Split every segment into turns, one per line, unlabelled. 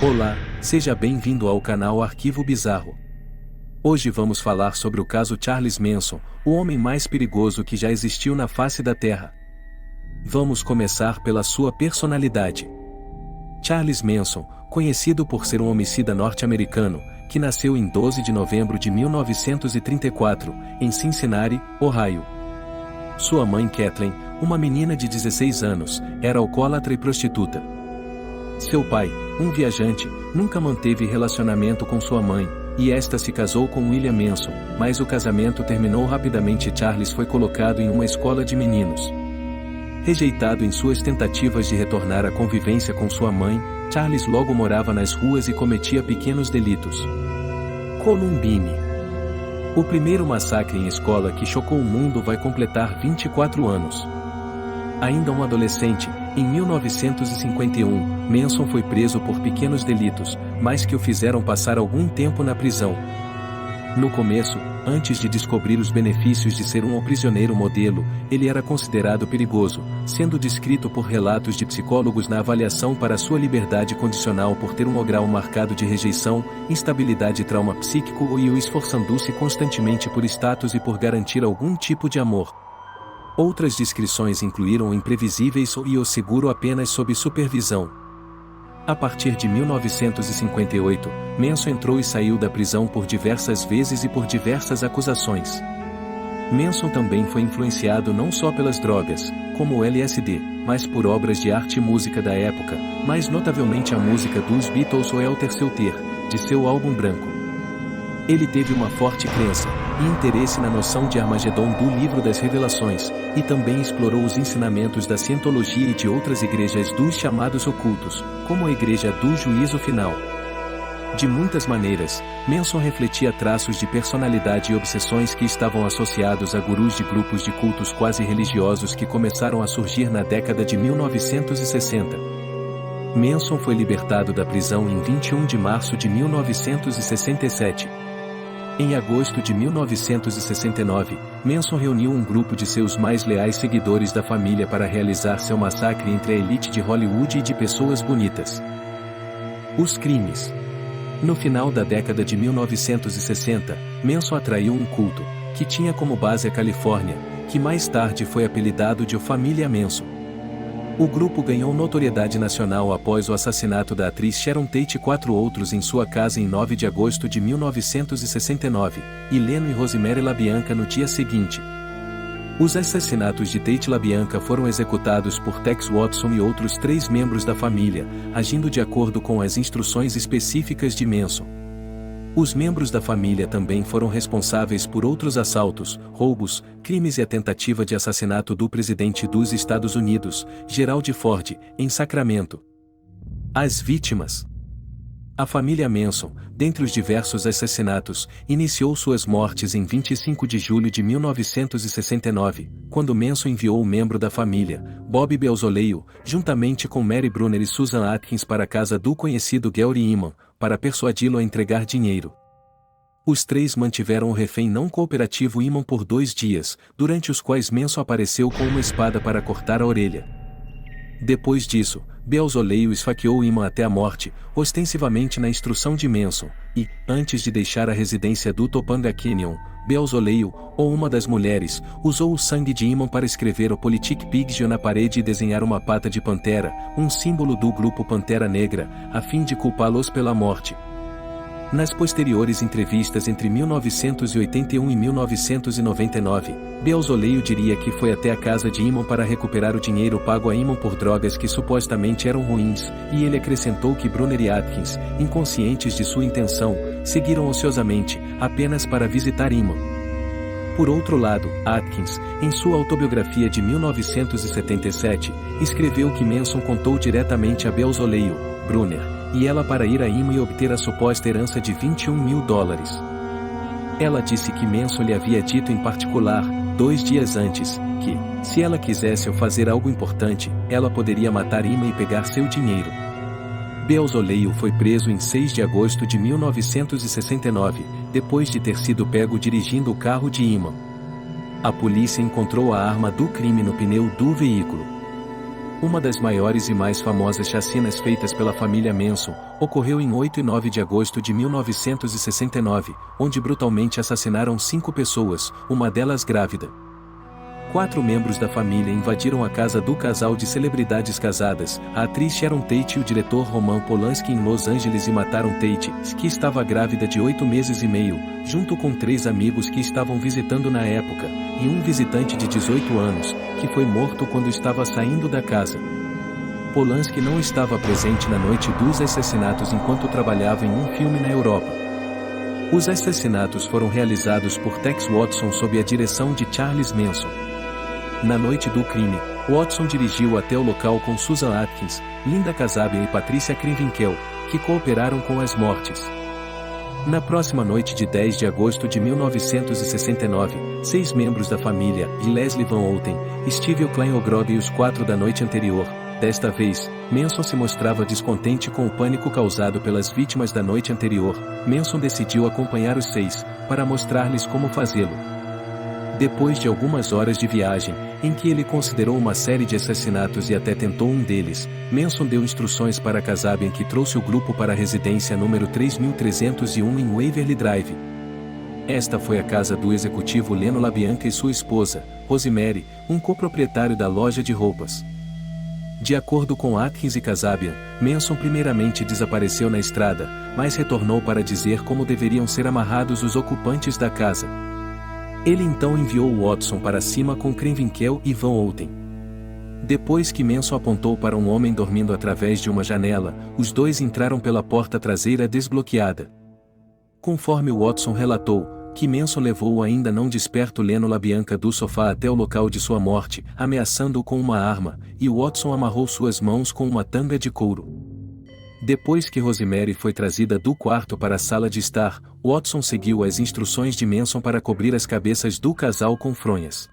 Olá, seja bem-vindo ao canal Arquivo Bizarro. Hoje vamos falar sobre o caso Charles Manson, o homem mais perigoso que já existiu na face da Terra. Vamos começar pela sua personalidade. Charles Manson, conhecido por ser um homicida norte-americano, que nasceu em 12 de novembro de 1934, em Cincinnati, Ohio. Sua mãe Kathleen, uma menina de 16 anos, era alcoólatra e prostituta. Seu pai, um viajante, nunca manteve relacionamento com sua mãe, e esta se casou com William Manson, mas o casamento terminou rapidamente e Charles foi colocado em uma escola de meninos. Rejeitado em suas tentativas de retornar à convivência com sua mãe, Charles logo morava nas ruas e cometia pequenos delitos. Columbine. O primeiro massacre em escola que chocou o mundo vai completar 24 anos. Ainda um adolescente, em 1951, Manson foi preso por pequenos delitos, mas que o fizeram passar algum tempo na prisão. No começo, antes de descobrir os benefícios de ser um prisioneiro modelo, ele era considerado perigoso, sendo descrito por relatos de psicólogos na avaliação para sua liberdade condicional por ter um grau marcado de rejeição, instabilidade e trauma psíquico e o esforçando-se constantemente por status e por garantir algum tipo de amor. Outras descrições incluíram o imprevisíveis e o seguro apenas sob supervisão. A partir de 1958, Manson entrou e saiu da prisão por diversas vezes e por diversas acusações. Manson também foi influenciado não só pelas drogas, como o LSD, mas por obras de arte e música da época, mais notavelmente a música dos Beatles ou Helter Skelter, de seu álbum branco. Ele teve uma forte crença e interesse na noção de Armagedon do Livro das Revelações, e também explorou os ensinamentos da Cientologia e de outras igrejas dos chamados ocultos, como a Igreja do Juízo Final. De muitas maneiras, Manson refletia traços de personalidade e obsessões que estavam associados a gurus de grupos de cultos quase religiosos que começaram a surgir na década de 1960. Manson foi libertado da prisão em 21 de março de 1967. Em agosto de 1969, Manson reuniu um grupo de seus mais leais seguidores da família para realizar seu massacre entre a elite de Hollywood e de pessoas bonitas. Os crimes. No final da década de 1960, Manson atraiu um culto, que tinha como base a Califórnia, que mais tarde foi apelidado de Família Manson. O grupo ganhou notoriedade nacional após o assassinato da atriz Sharon Tate e 4 outros em sua casa em 9 de agosto de 1969, e Leno e Rosemary LaBianca no dia seguinte. Os assassinatos de Tate e LaBianca foram executados por Tex Watson e outros 3 membros da família, agindo de acordo com as instruções específicas de Manson. Os membros da família também foram responsáveis por outros assaltos, roubos, crimes e a tentativa de assassinato do presidente dos Estados Unidos, Gerald Ford, em Sacramento. As vítimas. A família Manson, dentre os diversos assassinatos, iniciou suas mortes em 25 de julho de 1969, quando Manson enviou um membro da família, Bob Beausoleil, juntamente com Mary Brunner e Susan Atkins para a casa do conhecido Gary Eman, para persuadi-lo a entregar dinheiro. Os 3 mantiveram o refém não cooperativo Eman por 2 dias, durante os quais Manson apareceu com uma espada para cortar a orelha. Depois disso, Beausoleil esfaqueou Eman até a morte, ostensivamente na instrução de Manson, e, antes de deixar a residência do Topanga Canyon, Beausoleil, ou uma das mulheres, usou o sangue de Eman para escrever o Politic Pigio na parede e desenhar uma pata de pantera, um símbolo do grupo Pantera Negra, a fim de culpá-los pela morte. Nas posteriores entrevistas entre 1981 e 1999, Beausoleil diria que foi até a casa de Eman para recuperar o dinheiro pago a Eman por drogas que supostamente eram ruins, e ele acrescentou que Brunner e Atkins, inconscientes de sua intenção, seguiram ociosamente, apenas para visitar Eman. Por outro lado, Atkins, em sua autobiografia de 1977, escreveu que Manson contou diretamente a Beausoleil, Brunner, e ela para ir a Eman e obter a suposta herança de $21 mil. Ela disse que Manson lhe havia dito em particular, 2 dias antes, que, se ela quisesse fazer algo importante, ela poderia matar Eman e pegar seu dinheiro. Beausoleil foi preso em 6 de agosto de 1969, depois de ter sido pego dirigindo o carro de Eman. A polícia encontrou a arma do crime no pneu do veículo. Uma das maiores e mais famosas chacinas feitas pela família Manson ocorreu em 8 e 9 de agosto de 1969, onde brutalmente assassinaram 5 pessoas, uma delas grávida. 4 membros da família invadiram a casa do casal de celebridades casadas, a atriz Sharon Tate e o diretor Roman Polanski em Los Angeles e mataram Tate, que estava grávida de 8 meses e meio, junto com 3 amigos que estavam visitando na época, e um visitante de 18 anos, que foi morto quando estava saindo da casa. Polanski não estava presente na noite dos assassinatos enquanto trabalhava em um filme na Europa. Os assassinatos foram realizados por Tex Watson sob a direção de Charles Manson. Na noite do crime, Watson dirigiu até o local com Susan Atkins, Linda Kasabian e Patricia Krenwinkel, que cooperaram com as mortes. Na próxima noite de 10 de agosto de 1969, 6 membros da família, e Leslie Van Houten, Steve Klein-Ogrod e os 4 da noite anterior. Desta vez, Manson se mostrava descontente com o pânico causado pelas vítimas da noite anterior. Manson decidiu acompanhar os 6, para mostrar-lhes como fazê-lo. Depois de algumas horas de viagem, em que ele considerou uma série de assassinatos e até tentou um deles, Manson deu instruções para Kasabian, que trouxe o grupo para a residência número 3301 em Waverly Drive. Esta foi a casa do executivo Leno LaBianca e sua esposa, Rosemary, um coproprietário da loja de roupas. De acordo com Atkins e Kasabian, Manson primeiramente desapareceu na estrada, mas retornou para dizer como deveriam ser amarrados os ocupantes da casa. Ele então enviou Watson para cima com Krenwinkel e Van Houten. Depois que Manson apontou para um homem dormindo através de uma janela, os dois entraram pela porta traseira desbloqueada. Conforme Watson relatou, que Manson levou o ainda não desperto Leno LaBianca do sofá até o local de sua morte, ameaçando-o com uma arma, e Watson amarrou suas mãos com uma tanga de couro. Depois que Rosemary foi trazida do quarto para a sala de estar, Watson seguiu as instruções de Manson para cobrir as cabeças do casal com fronhas.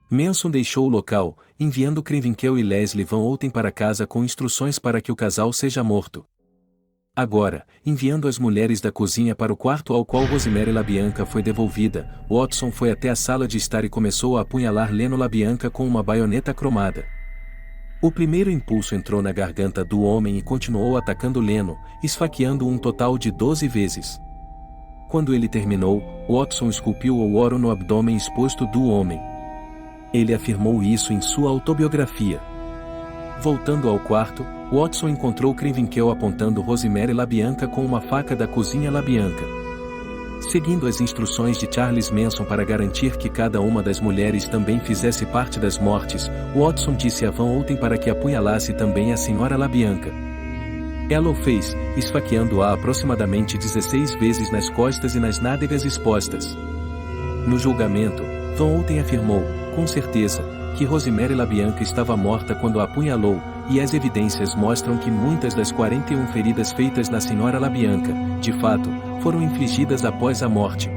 Manson deixou o local, enviando Krenwinkel e Leslie Van Houten para casa com instruções para que o casal seja morto. Agora, enviando as mulheres da cozinha para o quarto ao qual Rosemary LaBianca foi devolvida, Watson foi até a sala de estar e começou a apunhalar Leno LaBianca com uma baioneta cromada. O primeiro impulso entrou na garganta do homem e continuou atacando Leno, esfaqueando-o um total de 12 vezes. Quando ele terminou, Watson esculpiu o ouro no abdômen exposto do homem. Ele afirmou isso em sua autobiografia. Voltando ao quarto, Watson encontrou Krenwinkel apontando Rosemary LaBianca com uma faca da cozinha LaBianca. Seguindo as instruções de Charles Manson para garantir que cada uma das mulheres também fizesse parte das mortes, Watson disse a Van Houten para que apunhalasse também a senhora LaBianca. Ela o fez, esfaqueando-a aproximadamente 16 vezes nas costas e nas nádegas expostas. No julgamento, Van Houten afirmou, com certeza, que Rosemary LaBianca estava morta quando a apunhalou, e as evidências mostram que muitas das 41 feridas feitas na senhora LaBianca, de fato, foram infligidas após a morte.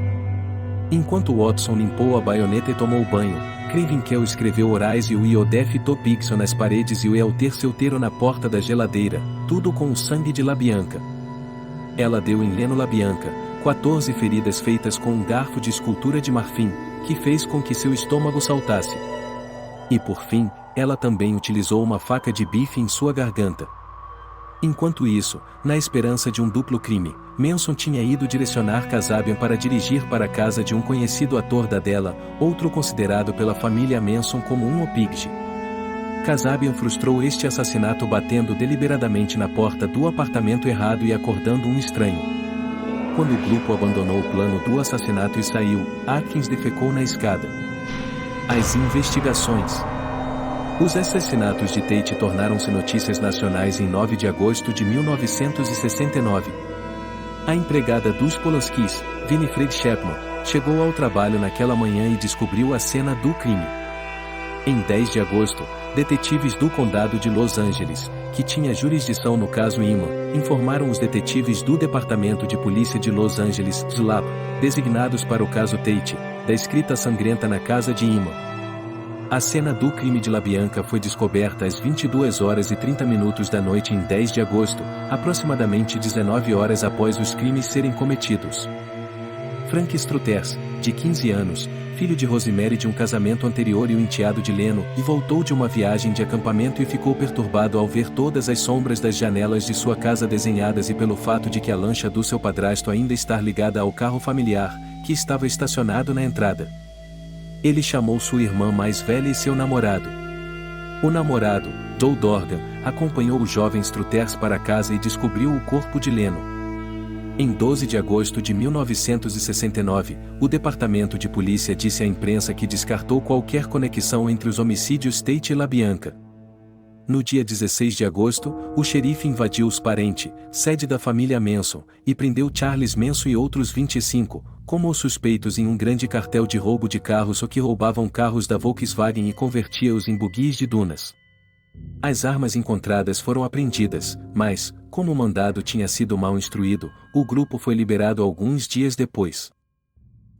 Enquanto Watson limpou a baioneta e tomou banho, Krenwinkel escreveu Orais e o Iodef Topixon nas paredes e o El Terceiro na porta da geladeira, tudo com o sangue de LaBianca. Ela deu em Leno LaBianca 14 feridas feitas com um garfo de escultura de marfim, que fez com que seu estômago saltasse. E por fim, ela também utilizou uma faca de bife em sua garganta. Enquanto isso, na esperança de um duplo crime, Manson tinha ido direcionar Kasabian para dirigir para a casa de um conhecido ator da dela, outro considerado pela família Manson como um opigde. Kasabian frustrou este assassinato batendo deliberadamente na porta do apartamento errado e acordando um estranho. Quando o grupo abandonou o plano do assassinato e saiu, Atkins defecou na escada. As investigações. Os assassinatos de Tate tornaram-se notícias nacionais em 9 de agosto de 1969. A empregada dos Polanskis, Winifred Chapman, chegou ao trabalho naquela manhã e descobriu a cena do crime. Em 10 de agosto, detetives do condado de Los Angeles, que tinha jurisdição no caso Iman, informaram os detetives do Departamento de Polícia de Los Angeles, SLAP, designados para o caso Tate, da escrita sangrenta na casa de Iman. A cena do crime de LaBianca foi descoberta às 22 horas e 30 minutos da noite em 10 de agosto, aproximadamente 19 horas após os crimes serem cometidos. Frank Struthers, de 15 anos, filho de Rosemary de um casamento anterior e o enteado de Leno, e voltou de uma viagem de acampamento e ficou perturbado ao ver todas as sombras das janelas de sua casa desenhadas e pelo fato de que a lancha do seu padrasto ainda estar ligada ao carro familiar, que estava estacionado na entrada. Ele chamou sua irmã mais velha e seu namorado. O namorado, Joe Dorgan, acompanhou o jovem Struthers para casa e descobriu o corpo de Leno. Em 12 de agosto de 1969, o Departamento de Polícia disse à imprensa que descartou qualquer conexão entre os homicídios Tate e LaBianca. No dia 16 de agosto, o xerife invadiu os parentes, sede da família Manson, e prendeu Charles Manson e outros 25, como os suspeitos em um grande cartel de roubo de carros ou que roubavam carros da Volkswagen e convertia-os em buguis de dunas. As armas encontradas foram apreendidas, mas, como o mandado tinha sido mal instruído, o grupo foi liberado alguns dias depois.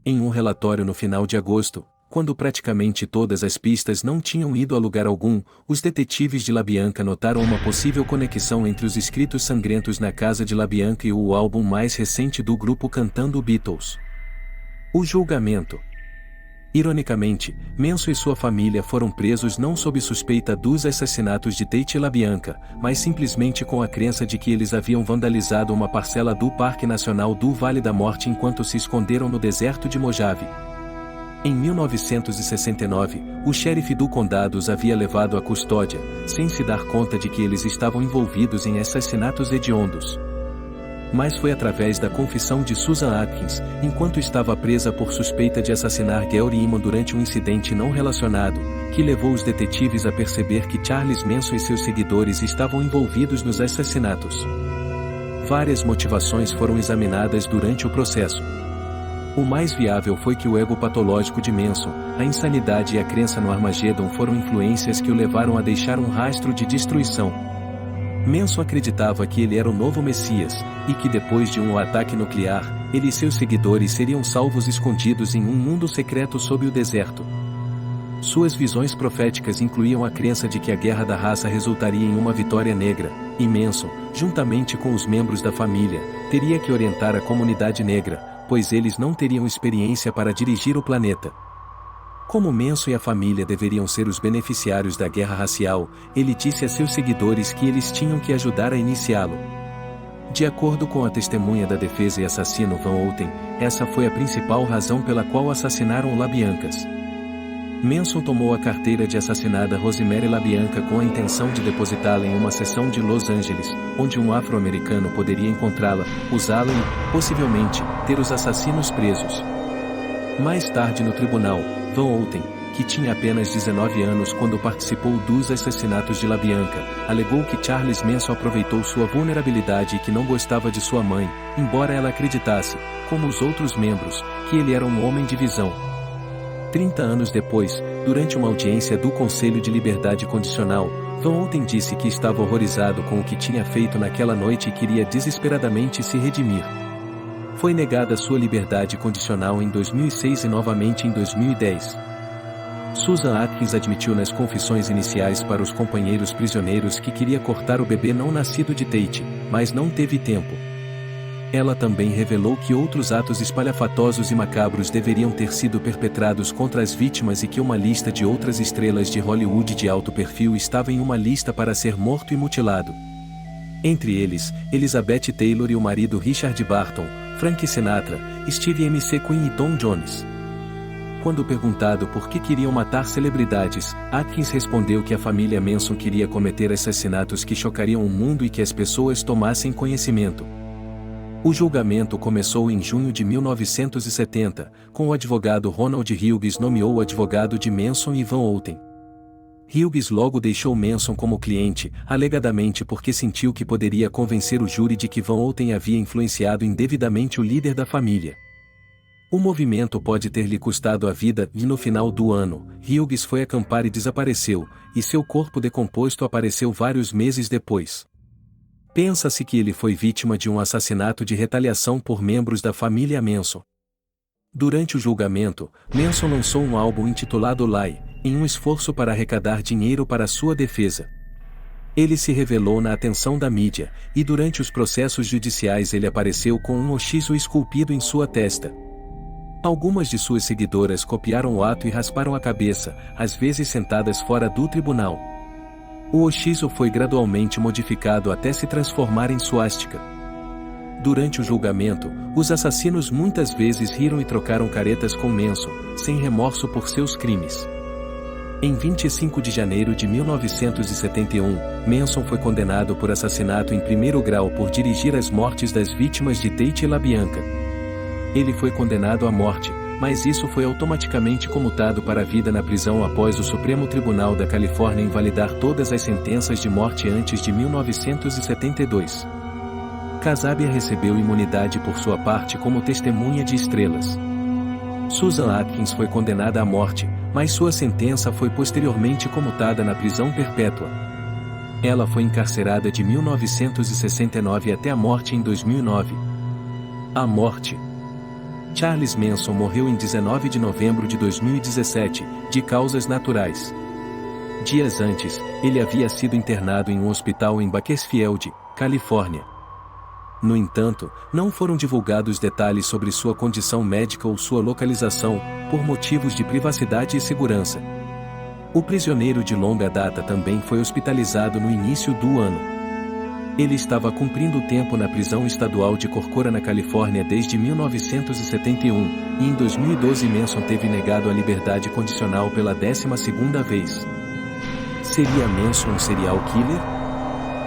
Em um relatório no final de agosto, quando praticamente todas as pistas não tinham ido a lugar algum, os detetives de LaBianca notaram uma possível conexão entre os escritos sangrentos na casa de LaBianca e o álbum mais recente do grupo cantando Beatles. O julgamento. Ironicamente, Manson e sua família foram presos não sob suspeita dos assassinatos de Tate e LaBianca, mas simplesmente com a crença de que eles haviam vandalizado uma parcela do Parque Nacional do Vale da Morte enquanto se esconderam no deserto de Mojave. Em 1969, o xerife do condado os havia levado à custódia, sem se dar conta de que eles estavam envolvidos em assassinatos hediondos. Mas foi através da confissão de Susan Atkins, enquanto estava presa por suspeita de assassinar Gary Eman durante um incidente não relacionado, que levou os detetives a perceber que Charles Manson e seus seguidores estavam envolvidos nos assassinatos. Várias motivações foram examinadas durante o processo. O mais viável foi que o ego patológico de Manson, a insanidade e a crença no Armagedon foram influências que o levaram a deixar um rastro de destruição. Manson acreditava que ele era o novo Messias, e que depois de um ataque nuclear, ele e seus seguidores seriam salvos escondidos em um mundo secreto sob o deserto. Suas visões proféticas incluíam a crença de que a guerra da raça resultaria em uma vitória negra, e Manson, juntamente com os membros da família, teria que orientar a comunidade negra, pois eles não teriam experiência para dirigir o planeta. Como Manson e a família deveriam ser os beneficiários da guerra racial, ele disse a seus seguidores que eles tinham que ajudar a iniciá-lo. De acordo com a testemunha da defesa e assassino Van Outen, essa foi a principal razão pela qual assassinaram LaBiancas. Manson tomou a carteira de assassinada Rosemary LaBianca com a intenção de depositá-la em uma seção de Los Angeles, onde um afro-americano poderia encontrá-la, usá-la e, possivelmente, ter os assassinos presos. Mais tarde no tribunal, Van Outen, que tinha apenas 19 anos quando participou dos assassinatos de LaBianca, alegou que Charles Manson aproveitou sua vulnerabilidade e que não gostava de sua mãe, embora ela acreditasse, como os outros membros, que ele era um homem de visão. 30 anos depois, durante uma audiência do Conselho de Liberdade Condicional, Van Outen disse que estava horrorizado com o que tinha feito naquela noite e queria desesperadamente se redimir. Foi negada sua liberdade condicional em 2006 e novamente em 2010. Susan Atkins admitiu nas confissões iniciais para os companheiros prisioneiros que queria cortar o bebê não nascido de Tate, mas não teve tempo. Ela também revelou que outros atos espalhafatosos e macabros deveriam ter sido perpetrados contra as vítimas e que uma lista de outras estrelas de Hollywood de alto perfil estava em uma lista para ser morto e mutilado. Entre eles, Elizabeth Taylor e o marido Richard Barton, Frank Sinatra, Steve McQueen e Tom Jones. Quando perguntado por que queriam matar celebridades, Atkins respondeu que a família Manson queria cometer assassinatos que chocariam o mundo e que as pessoas tomassem conhecimento. O julgamento começou em junho de 1970, com o advogado Ronald Hughes nomeou o advogado de Manson e Van Outen. Hughes logo deixou Manson como cliente, alegadamente porque sentiu que poderia convencer o júri de que Van Outen havia influenciado indevidamente o líder da família. O movimento pode ter lhe custado a vida e no final do ano, Hughes foi acampar e desapareceu, e seu corpo decomposto apareceu vários meses depois. Pensa-se que ele foi vítima de um assassinato de retaliação por membros da família Manson. Durante o julgamento, Manson lançou um álbum intitulado Lie, em um esforço para arrecadar dinheiro para sua defesa. Ele se revelou na atenção da mídia, e durante os processos judiciais ele apareceu com um oxiso esculpido em sua testa. Algumas de suas seguidoras copiaram o ato e rasparam a cabeça, às vezes sentadas fora do tribunal. O oxiso foi gradualmente modificado até se transformar em suástica. Durante o julgamento, os assassinos muitas vezes riram e trocaram caretas com Manson, sem remorso por seus crimes. Em 25 de janeiro de 1971, Manson foi condenado por assassinato em primeiro grau por dirigir as mortes das vítimas de Tate LaBianca. Ele foi condenado à morte, mas isso foi automaticamente comutado para a vida na prisão após o Supremo Tribunal da Califórnia invalidar todas as sentenças de morte antes de 1972. Kasabian recebeu imunidade por sua parte como testemunha de estrelas. Susan Atkins foi condenada à morte, mas sua sentença foi posteriormente comutada na prisão perpétua. Ela foi encarcerada de 1969 até a morte em 2009. A morte. Charles Manson morreu em 19 de novembro de 2017, de causas naturais. Dias antes, ele havia sido internado em um hospital em Bakersfield, Califórnia. No entanto, não foram divulgados detalhes sobre sua condição médica ou sua localização, por motivos de privacidade e segurança. O prisioneiro de longa data também foi hospitalizado no início do ano. Ele estava cumprindo tempo na prisão estadual de Corcoran na Califórnia desde 1971, e em 2012 Manson teve negado a liberdade condicional pela 12ª vez. Seria Manson um serial killer?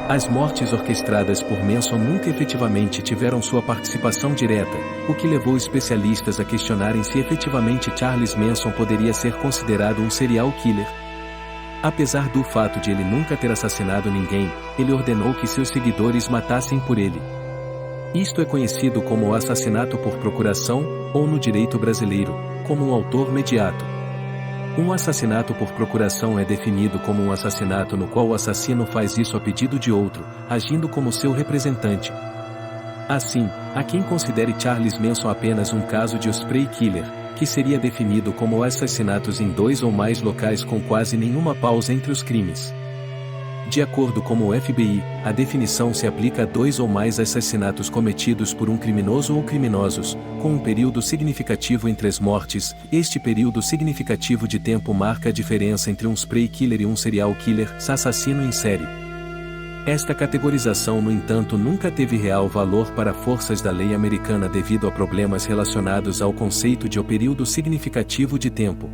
As mortes orquestradas por Manson nunca efetivamente tiveram sua participação direta, o que levou especialistas a questionarem se efetivamente Charles Manson poderia ser considerado um serial killer. Apesar do fato de ele nunca ter assassinado ninguém, ele ordenou que seus seguidores matassem por ele. Isto é conhecido como o assassinato por procuração, ou no direito brasileiro, como um autor mediato. Um assassinato por procuração é definido como um assassinato no qual o assassino faz isso a pedido de outro, agindo como seu representante. Assim, há quem considere Charles Manson apenas um caso de spray killer, que seria definido como assassinatos em 2 ou mais locais com quase nenhuma pausa entre os crimes. De acordo com o FBI, a definição se aplica a 2 ou mais assassinatos cometidos por um criminoso ou criminosos, com um período significativo entre as mortes. Este período significativo de tempo marca a diferença entre um spray killer e um serial killer, assassino em série. Esta categorização, no entanto, nunca teve real valor para forças da lei americana devido a problemas relacionados ao conceito de período significativo de tempo.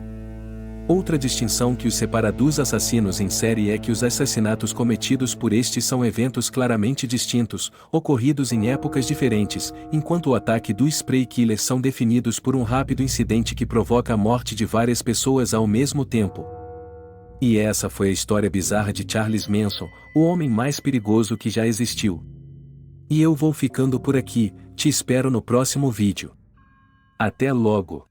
Outra distinção que os separa dos assassinos em série é que os assassinatos cometidos por estes são eventos claramente distintos, ocorridos em épocas diferentes, enquanto o ataque do spray killer são definidos por um rápido incidente que provoca a morte de várias pessoas ao mesmo tempo. E essa foi a história bizarra de Charles Manson, o homem mais perigoso que já existiu. E eu vou ficando por aqui, te espero no próximo vídeo. Até logo!